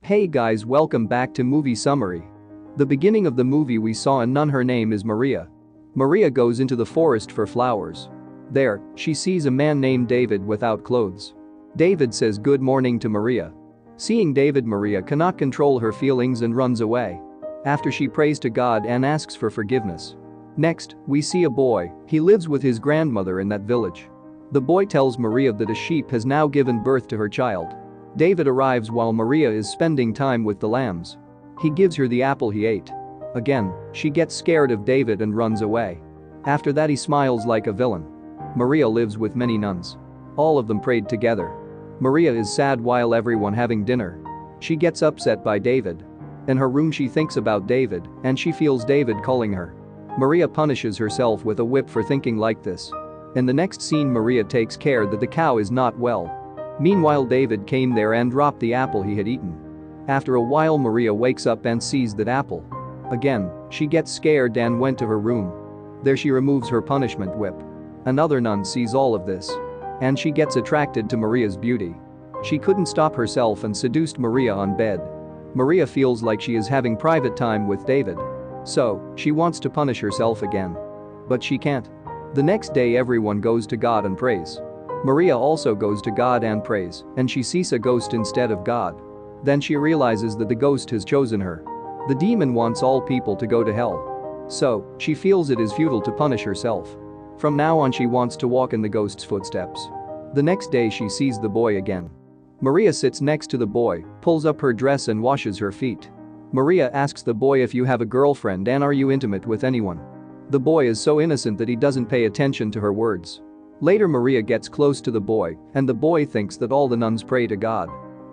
Hey guys, welcome back to Movie Summary. The beginning of the movie we saw a nun, her name is Maria. Maria goes into the forest for flowers. There, she sees a man named David without clothes. David says good morning to Maria. Seeing David, Maria cannot control her feelings and runs away. After she prays to God and asks for forgiveness. Next, we see a boy, he lives with his grandmother in that village. The boy tells Maria that a sheep has now given birth to her child. David arrives while Maria is spending time with the lambs. He gives her the apple he ate. Again, she gets scared of David and runs away. After that he smiles like a villain. Maria lives with many nuns. All of them prayed together. Maria is sad while everyone having dinner. She gets upset by David. In her room she thinks about David and she feels David calling her. Maria punishes herself with a whip for thinking like this. In the next scene Maria takes care that the cow is not well. Meanwhile David came there and dropped the apple he had eaten. After a while Maria wakes up and sees that apple. Again, she gets scared and went to her room. There she removes her punishment whip. Another nun sees all of this. And she gets attracted to Maria's beauty. She couldn't stop herself and seduced Maria on bed. Maria feels like she is having private time with David. So, she wants to punish herself again. But she can't. The next day everyone goes to God and prays. Maria also goes to God and prays, and she sees a ghost instead of God. Then she realizes that the ghost has chosen her. The demon wants all people to go to hell. So, she feels it is futile to punish herself. From now on she wants to walk in the ghost's footsteps. The next day she sees the boy again. Maria sits next to the boy, pulls up her dress and washes her feet. Maria asks the boy if you have a girlfriend and are you intimate with anyone. The boy is so innocent that he doesn't pay attention to her words. Later Maria gets close to the boy and the boy thinks that all the nuns pray to God.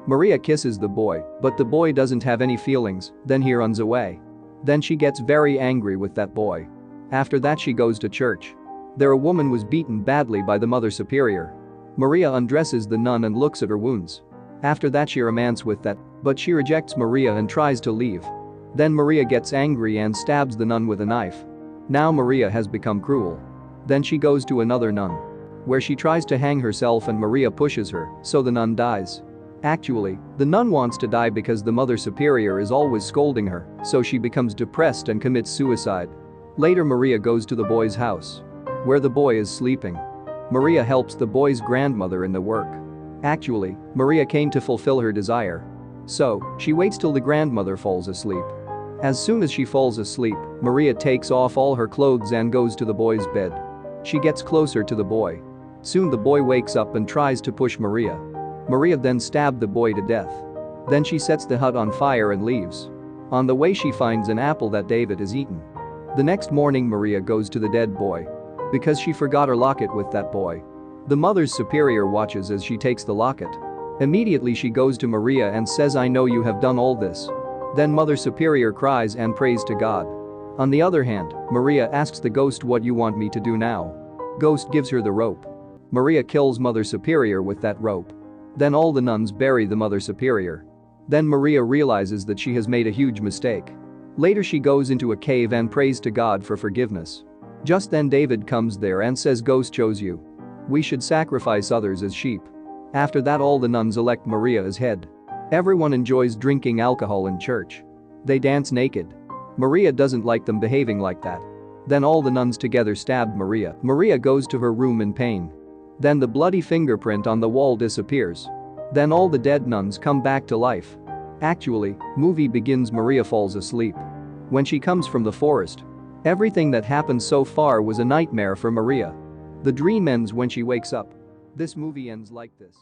Maria kisses the boy, but the boy doesn't have any feelings, then he runs away. Then she gets very angry with that boy. After that she goes to church. There a woman was beaten badly by the Mother Superior. Maria undresses the nun and looks at her wounds. After that she romances with that, but she rejects Maria and tries to leave. Then Maria gets angry and stabs the nun with a knife. Now Maria has become cruel. Then she goes to another nun. Where she tries to hang herself and Maria pushes her, so the nun dies. Actually, the nun wants to die because the Mother Superior is always scolding her, so she becomes depressed and commits suicide. Later Maria goes to the boy's house. Where the boy is sleeping. Maria helps the boy's grandmother in the work. Actually, Maria came to fulfill her desire. So, she waits till the grandmother falls asleep. As soon as she falls asleep, Maria takes off all her clothes and goes to the boy's bed. She gets closer to the boy. Soon the boy wakes up and tries to push Maria. Maria then stabbed the boy to death. Then she sets the hut on fire and leaves. On the way she finds an apple that David has eaten. The next morning Maria goes to the dead boy. Because she forgot her locket with that boy. The Mother Superior watches as she takes the locket. Immediately she goes to Maria and says, I know you have done all this. Then Mother Superior cries and prays to God. On the other hand, Maria asks the ghost, what you want me to do now? Ghost gives her the rope. Maria kills Mother Superior with that rope. Then all the nuns bury the Mother Superior. Then Maria realizes that she has made a huge mistake. Later she goes into a cave and prays to God for forgiveness. Just then David comes there and says, ghost chose you. We should sacrifice others as sheep. After that all the nuns elect Maria as head. Everyone enjoys drinking alcohol in church. They dance naked. Maria doesn't like them behaving like that. Then all the nuns together stabbed Maria. Maria goes to her room in pain. Then the bloody fingerprint on the wall disappears. Then all the dead nuns come back to life. Actually, movie begins. Maria falls asleep. When she comes from the forest. Everything that happened so far was a nightmare for Maria. The dream ends when she wakes up. This movie ends like this.